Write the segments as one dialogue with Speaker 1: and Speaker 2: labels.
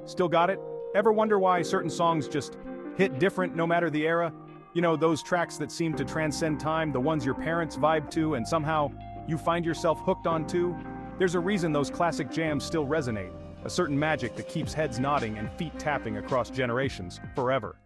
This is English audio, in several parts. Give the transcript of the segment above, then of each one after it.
Speaker 1: Still got it? Ever wonder why certain songs just hit different no matter the era? You know, those tracks that seem to transcend time, the ones your parents vibe to and somehow you find yourself hooked on too? There's a reason those classic jams still resonate, a certain magic that keeps heads nodding and feet tapping across generations, forever.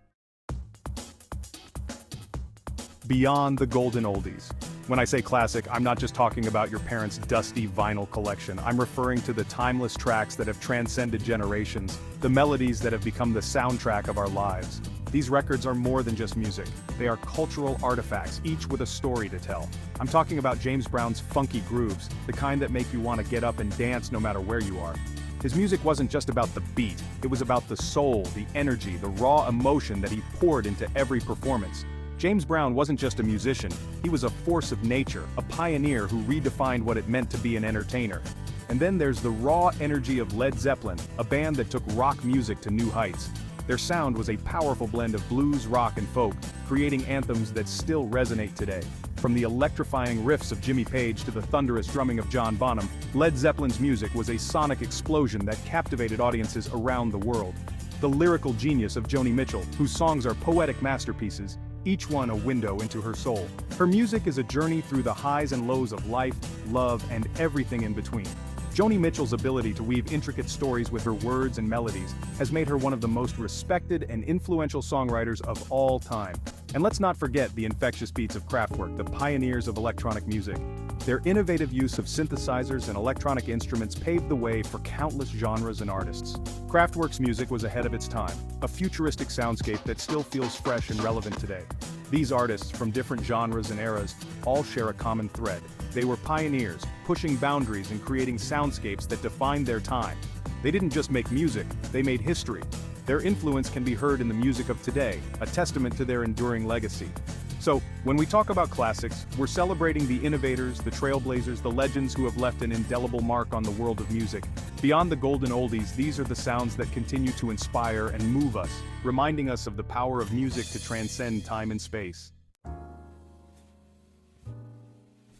Speaker 1: Beyond the golden oldies. When I say classic, I'm not just talking about your parents' dusty vinyl collection. I'm referring to the timeless tracks that have transcended generations, the melodies that have become the soundtrack of our lives. These records are more than just music. They are cultural artifacts, each with a story to tell. I'm talking about James Brown's funky grooves, the kind that make you want to get up and dance no matter where you are. His music wasn't just about the beat, it was about the soul, the energy, the raw emotion that he poured into every performance. James Brown wasn't just a musician, he was a force of nature, a pioneer who redefined what it meant to be an entertainer. And then there's the raw energy of Led Zeppelin, a band that took rock music to new heights. Their sound was a powerful blend of blues, rock, and folk, creating anthems that still resonate today. From the electrifying riffs of Jimmy Page to the thunderous drumming of John Bonham, Led Zeppelin's music was a sonic explosion that captivated audiences around the world. The lyrical genius of Joni Mitchell, whose songs are poetic masterpieces, each one a window into her soul. Her music is a journey through the highs and lows of life, love, and everything in between. Joni Mitchell's ability to weave intricate stories with her words and melodies has made her one of the most respected and influential songwriters of all time. And let's not forget the infectious beats of Kraftwerk, the pioneers of electronic music. Their innovative use of synthesizers and electronic instruments paved the way for countless genres and artists. Kraftwerk's music was ahead of its time, a futuristic soundscape that still feels fresh and relevant today. These artists, from different genres and eras, all share a common thread. They were pioneers, pushing boundaries and creating soundscapes that defined their time. They didn't just make music, they made history. Their influence can be heard in the music of today, a testament to their enduring legacy. So, when we talk about classics, we're celebrating the innovators, the trailblazers, the legends who have left an indelible mark on the world of music. Beyond the golden oldies, these are the sounds that continue to inspire and move us, reminding us of the power of music to transcend time and space.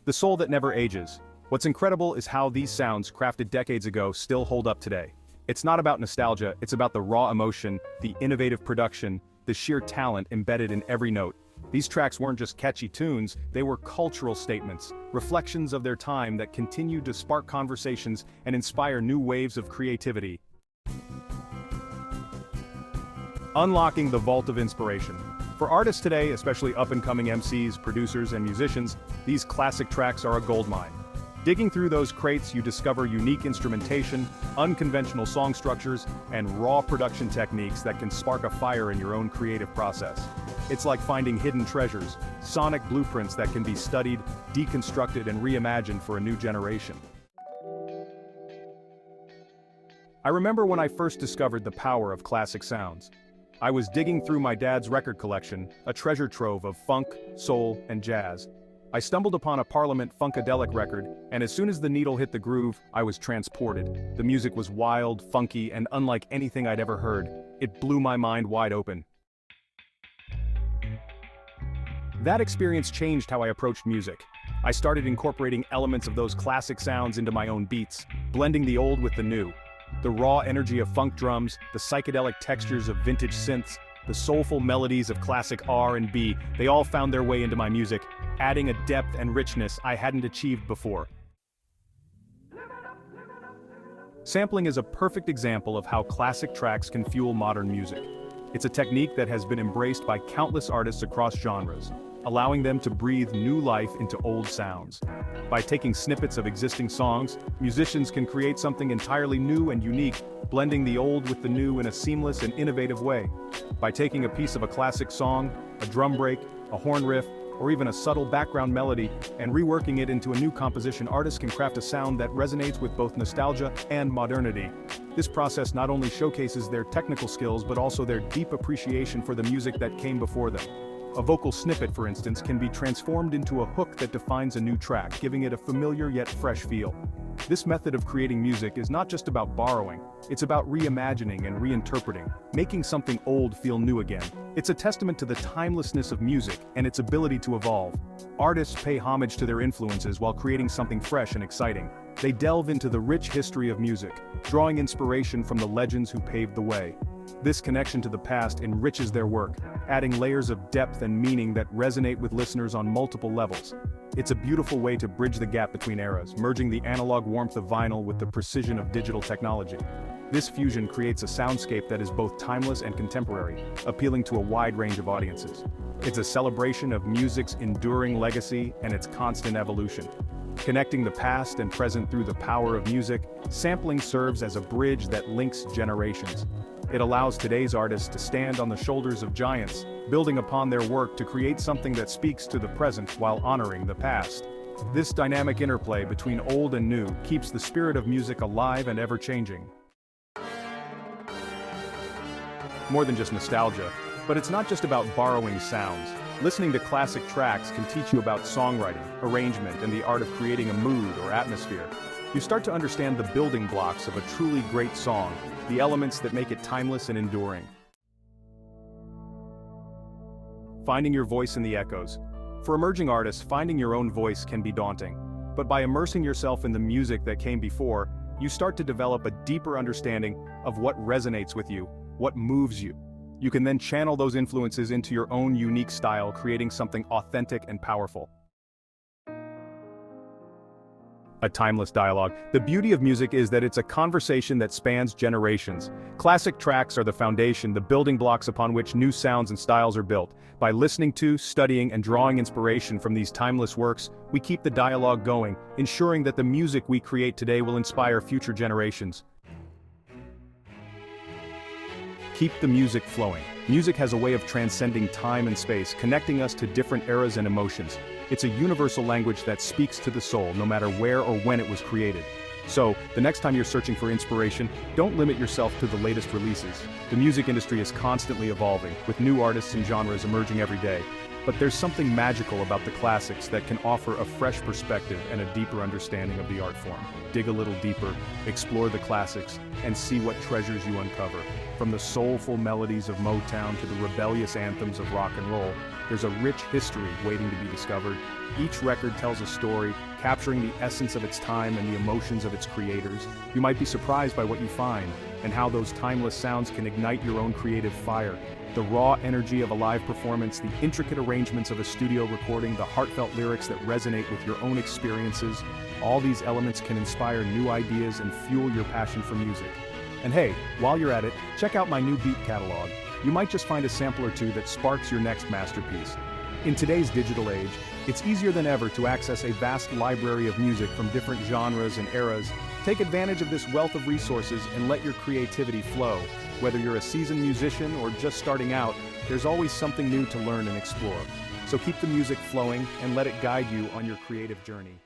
Speaker 1: The soul that never ages. What's incredible is how these sounds, crafted decades ago, still hold up today. It's not about nostalgia, it's about the raw emotion, the innovative production, the sheer talent embedded in every note. These tracks weren't just catchy tunes, they were cultural statements, reflections of their time that continued to spark conversations and inspire new waves of creativity. Unlocking the vault of inspiration. For artists today, especially up-and-coming MCs, producers, and musicians, these classic tracks are a goldmine. Digging through those crates, you discover unique instrumentation, unconventional song structures, and raw production techniques that can spark a fire in your own creative process. It's like finding hidden treasures, sonic blueprints that can be studied, deconstructed, and reimagined for a new generation. I remember when I first discovered the power of classic sounds. I was digging through my dad's record collection, a treasure trove of funk, soul, and jazz. I stumbled upon a Parliament Funkadelic record, and as soon as the needle hit the groove, I was transported. The music was wild, funky, and unlike anything I'd ever heard. It blew my mind wide open. That experience changed how I approached music. I started incorporating elements of those classic sounds into my own beats, blending the old with the new. The raw energy of funk drums, the psychedelic textures of vintage synths, the soulful melodies of classic R&B, they all found their way into my music, adding a depth and richness I hadn't achieved before. Sampling is a perfect example of how classic tracks can fuel modern music. It's a technique that has been embraced by countless artists across genres, allowing them to breathe new life into old sounds. By taking snippets of existing songs, musicians can create something entirely new and unique, blending the old with the new in a seamless and innovative way. By taking a piece of a classic song, a drum break, a horn riff, or even a subtle background melody, and reworking it into a new composition, artists can craft a sound that resonates with both nostalgia and modernity. This process not only showcases their technical skills but also their deep appreciation for the music that came before them. A vocal snippet, for instance, can be transformed into a hook that defines a new track, giving it a familiar yet fresh feel. This method of creating music is not just about borrowing, it's about reimagining and reinterpreting, making something old feel new again. It's a testament to the timelessness of music and its ability to evolve. Artists pay homage to their influences while creating something fresh and exciting. They delve into the rich history of music, drawing inspiration from the legends who paved the way. This connection to the past enriches their work, adding layers of depth and meaning that resonate with listeners on multiple levels. It's a beautiful way to bridge the gap between eras, merging the analog warmth of vinyl with the precision of digital technology. This fusion creates a soundscape that is both timeless and contemporary, appealing to a wide range of audiences. It's a celebration of music's enduring legacy and its constant evolution. Connecting the past and present through the power of music, sampling serves as a bridge that links generations. It allows today's artists to stand on the shoulders of giants, building upon their work to create something that speaks to the present while honoring the past. This dynamic interplay between old and new keeps the spirit of music alive and ever-changing. More than just nostalgia, but it's not just about borrowing sounds. Listening to classic tracks can teach you about songwriting, arrangement, and the art of creating a mood or atmosphere. You start to understand the building blocks of a truly great song, the elements that make it timeless and enduring. Finding your voice in the echoes. For emerging artists, finding your own voice can be daunting. But by immersing yourself in the music that came before, you start to develop a deeper understanding of what resonates with you, what moves you. You can then channel those influences into your own unique style, creating something authentic and powerful. A timeless dialogue. The beauty of music is that it's a conversation that spans generations. Classic tracks are the foundation, the building blocks upon which new sounds and styles are built. By listening to, studying, and drawing inspiration from these timeless works, we keep the dialogue going, ensuring that the music we create today will inspire future generations. Keep the music flowing. Music has a way of transcending time and space, connecting us to different eras and emotions. It's a universal language that speaks to the soul, no matter where or when it was created. So, the next time you're searching for inspiration, don't limit yourself to the latest releases. The music industry is constantly evolving, with new artists and genres emerging every day. But there's something magical about the classics that can offer a fresh perspective and a deeper understanding of the art form. Dig a little deeper, explore the classics, and see what treasures you uncover. From the soulful melodies of Motown to the rebellious anthems of rock and roll, there's a rich history waiting to be discovered. Each record tells a story, capturing the essence of its time and the emotions of its creators. You might be surprised by what you find, and how those timeless sounds can ignite your own creative fire. The raw energy of a live performance, the intricate arrangements of a studio recording, the heartfelt lyrics that resonate with your own experiences, all these elements can inspire new ideas and fuel your passion for music. And hey, while you're at it, check out my new beat catalog. You might just find a sample or two that sparks your next masterpiece. In today's digital age, it's easier than ever to access a vast library of music from different genres and eras. Take advantage of this wealth of resources and let your creativity flow. Whether you're a seasoned musician or just starting out, there's always something new to learn and explore. So keep the music flowing and let it guide you on your creative journey.